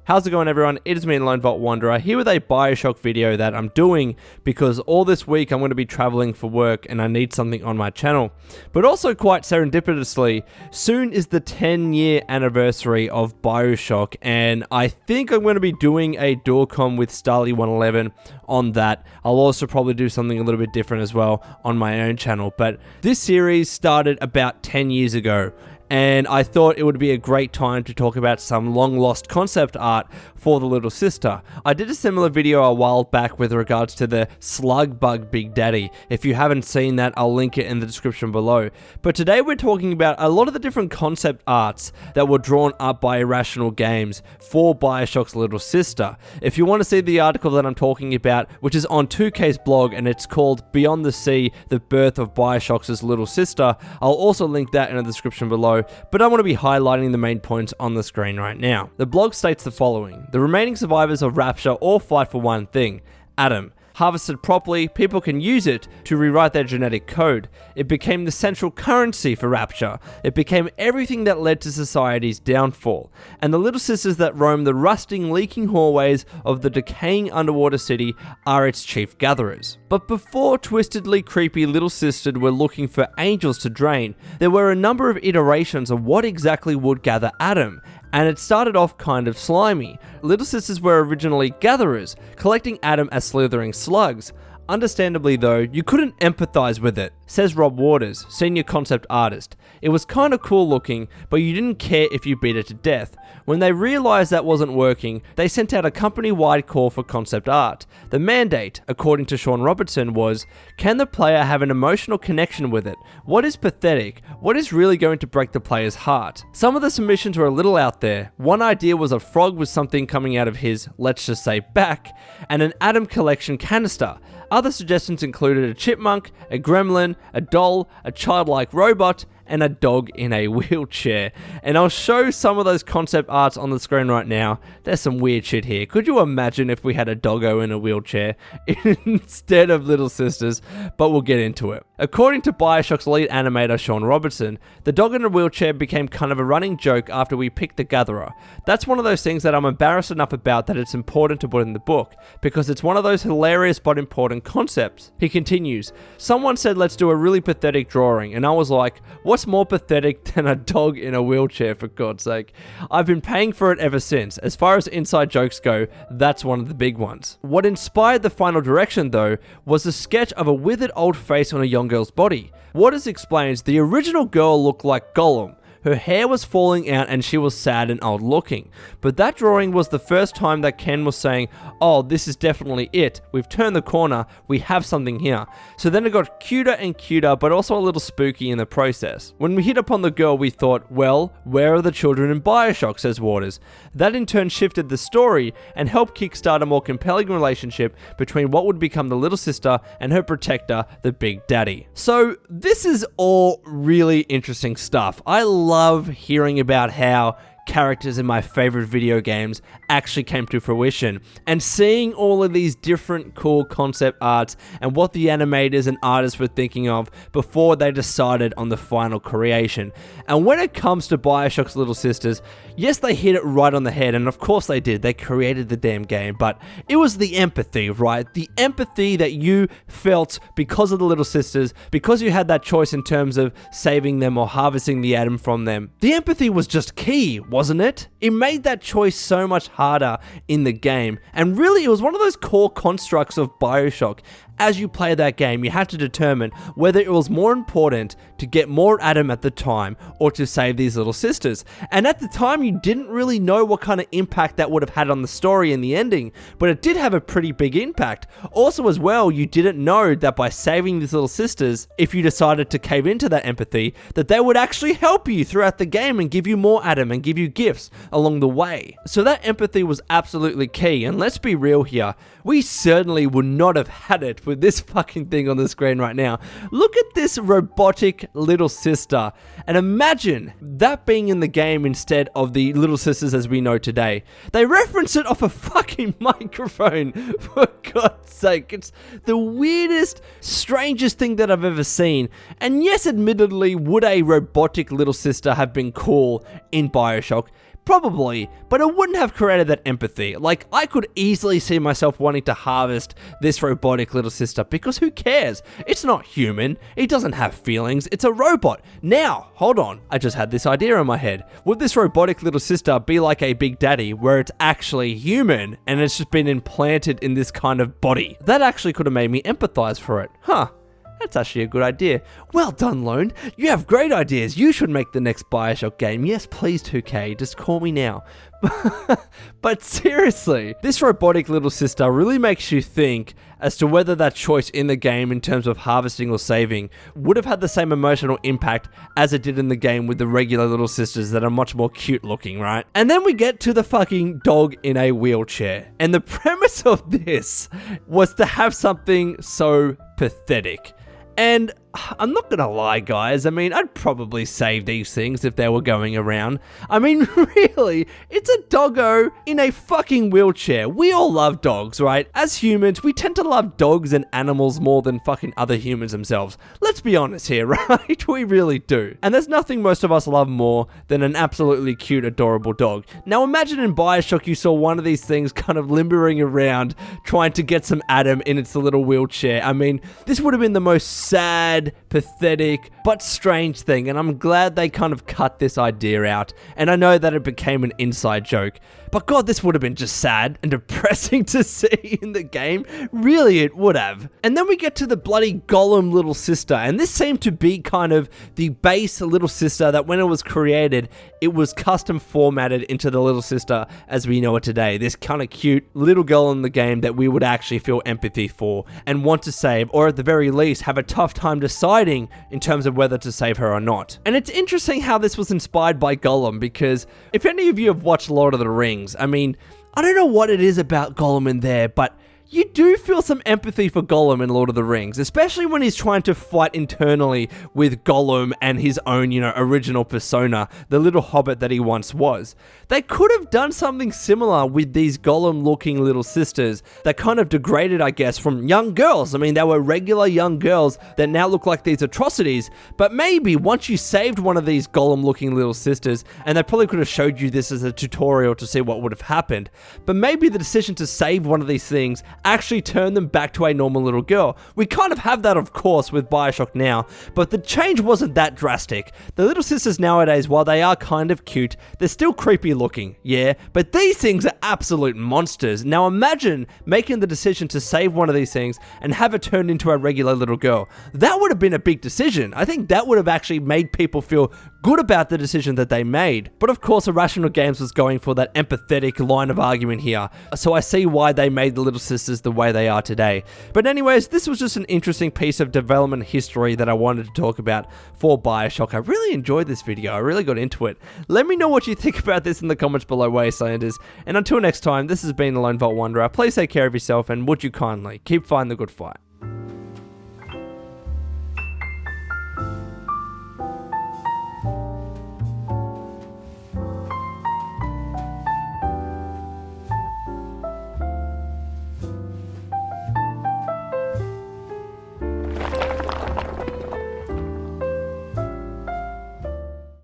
How's it going, everyone? It is me, Lone Vault Wanderer, here with a Bioshock video that I'm doing because all this week I'm going to be traveling for work and I need something on my channel. But also quite serendipitously, soon is the 10-year anniversary of Bioshock, and I think I'm going to be doing a dual-com with Starly 111 on that. I'll also probably do something a little bit different as well on my own channel. But this series started about 10 years ago, and I thought it would be a great time to talk about some long-lost concept art for the little sister. I did a similar video a while back with regards to the slug bug Big Daddy. If you haven't seen that, I'll link it in the description below. But today we're talking about a lot of the different concept arts that were drawn up by Irrational Games for Bioshock's little sister. If you want to see the article that I'm talking about, which is on 2K's blog, and it's called Beyond the Sea, The Birth of Bioshock's Little Sister, I'll also link that in the description below. But I want to be highlighting the main points on the screen right now. The blog states the following: the remaining survivors of Rapture all fight for one thing: Adam. Harvested properly, people can use it to rewrite their genetic code. It became the central currency for Rapture. It became everything that led to society's downfall. And the little sisters that roam the rusting, leaking hallways of the decaying underwater city are its chief gatherers. But before twistedly creepy little sisters were looking for angels to drain, there were a number of iterations of what exactly would gather Adam. And it started off kind of slimy. Little sisters were originally gatherers, collecting Adam as slithering slugs. Understandably though, you couldn't empathize with it, says Rob Waters, senior concept artist. It was kinda cool looking, but you didn't care if you beat it to death. When they realized that wasn't working, they sent out a company-wide call for concept art. The mandate, according to Sean Robertson, was, can the player have an emotional connection with it? What is pathetic? What is really going to break the player's heart? Some of the submissions were a little out there. One idea was a frog with something coming out of his, let's just say, back, and an Adam collection canister. Other suggestions included a chipmunk, a gremlin, a doll, a childlike robot, and a dog in a wheelchair. And I'll show some of those concept arts on the screen right now. There's some weird shit here. Could you imagine if we had a doggo in a wheelchair instead of little sisters? But we'll get into it. According to Bioshock's lead animator Sean Robertson, the dog in a wheelchair became kind of a running joke after we picked the Gatherer. That's one of those things that I'm embarrassed enough about that it's important to put in the book, because it's one of those hilarious but important concepts. He continues, someone said let's do a really pathetic drawing, and I was like, what's more pathetic than a dog in a wheelchair, for God's sake? I've been paying for it ever since. As far as inside jokes go, that's one of the big ones. What inspired the final direction, though, was a sketch of a withered old face on a young girl's body. Waters explains the original girl looked like Gollum. Her hair was falling out and she was sad and old looking. But that drawing was the first time that Ken was saying, oh, this is definitely it. We've turned the corner. We have something here. So then it got cuter and cuter, but also a little spooky in the process. When we hit upon the girl, we thought, well, where are the children in Bioshock, says Waters. That in turn shifted the story and helped kickstart a more compelling relationship between what would become the little sister and her protector, the Big Daddy. So this is all really interesting stuff. I love hearing about how characters in my favorite video games actually came to fruition, and seeing all of these different cool concept arts and what the animators and artists were thinking of before they decided on the final creation. And when it comes to Bioshock's little sisters, yes, they hit it right on the head, and of course they did. They created the damn game, but it was the empathy, right? The empathy that you felt because of the little sisters, because you had that choice in terms of saving them or harvesting the Adam from them. The empathy was just key, wasn't it? It made that choice so much harder in the game, and really it was one of those core constructs of Bioshock. As you play that game, you had to determine whether it was more important to get more Adam at the time or to save these little sisters. And at the time, you didn't really know what kind of impact that would have had on the story and the ending, but it did have a pretty big impact. Also as well, you didn't know that by saving these little sisters, if you decided to cave into that empathy, that they would actually help you throughout the game and give you more Adam and give you gifts along the way. So that empathy was absolutely key, and let's be real here, we certainly would not have had it with this fucking thing on the screen right now. Look at this robotic little sister, and imagine that being in the game instead of the little sisters as we know today. They reference it off a fucking microphone, for God's sake. It's the weirdest, strangest thing that I've ever seen. And yes, admittedly, would a robotic little sister have been cool in Bioshock? Probably, but it wouldn't have created that empathy. Like, I could easily see myself wanting to harvest this robotic little sister, because who cares? It's not human, it doesn't have feelings, it's a robot. Now, hold on, I just had this idea in my head. Would this robotic little sister be like a Big Daddy, where it's actually human, and it's just been implanted in this kind of body? That actually could have made me empathize for it. Huh. That's actually a good idea. Well done, Lone. You have great ideas. You should make the next Bioshock game. Yes, please, 2K. Just call me now. But seriously, this robotic little sister really makes you think as to whether that choice in the game in terms of harvesting or saving would have had the same emotional impact as it did in the game with the regular little sisters that are much more cute looking, right? And then we get to the fucking dog in a wheelchair. And the premise of this was to have something so pathetic. And I'm not gonna lie, guys, I mean, I'd probably save these things if they were going around. I mean, really, it's a doggo in a fucking wheelchair. We all love dogs, right? As humans, we tend to love dogs and animals more than fucking other humans themselves. Let's be honest here, right? We really do. And there's nothing most of us love more than an absolutely cute, adorable dog. Now imagine in Bioshock you saw one of these things kind of limbering around, trying to get some Adam in its little wheelchair. I mean, this would have been the most sad, pathetic, but strange thing, and I'm glad they kind of cut this idea out, and I know that it became an inside joke, but god, this would have been just sad and depressing to see in the game. Really, it would have. And then we get to the bloody Golem little sister, and this seemed to be kind of the base little sister that when it was created, it was custom formatted into the little sister as we know it today. This kind of cute little girl in the game that we would actually feel empathy for and want to save, or at the very least have a tough time deciding in terms of whether to save her or not. And it's interesting how this was inspired by Gollum, because if any of you have watched Lord of the Rings, I mean, I don't know what it is about Gollum in there, but you do feel some empathy for Gollum in Lord of the Rings, especially when he's trying to fight internally with Gollum and his own, original persona, the little hobbit that he once was. They could have done something similar with these Gollum-looking little sisters that kind of degraded, I guess, from young girls. I mean, they were regular young girls that now look like these atrocities, but maybe once you saved one of these Gollum-looking little sisters, and they probably could have showed you this as a tutorial to see what would have happened, but maybe the decision to save one of these things actually turn them back to a normal little girl. We kind of have that, of course, with Bioshock now, but the change wasn't that drastic. The little sisters nowadays, while they are kind of cute, they're still creepy looking, yeah, but these things are absolute monsters. Now imagine making the decision to save one of these things and have it turned into a regular little girl. That would have been a big decision. I think that would have actually made people feel good about the decision that they made. But of course, Irrational Games was going for that empathetic line of argument here, so I see why they made the little sisters the way they are today. But anyways, this was just an interesting piece of development history that I wanted to talk about for Bioshock. I really enjoyed this video. I really got into it. Let me know what you think about this in the comments below, Wastelanders. And until next time, this has been the Lone Vault Wanderer. Please take care of yourself, and would you kindly keep fighting the good fight.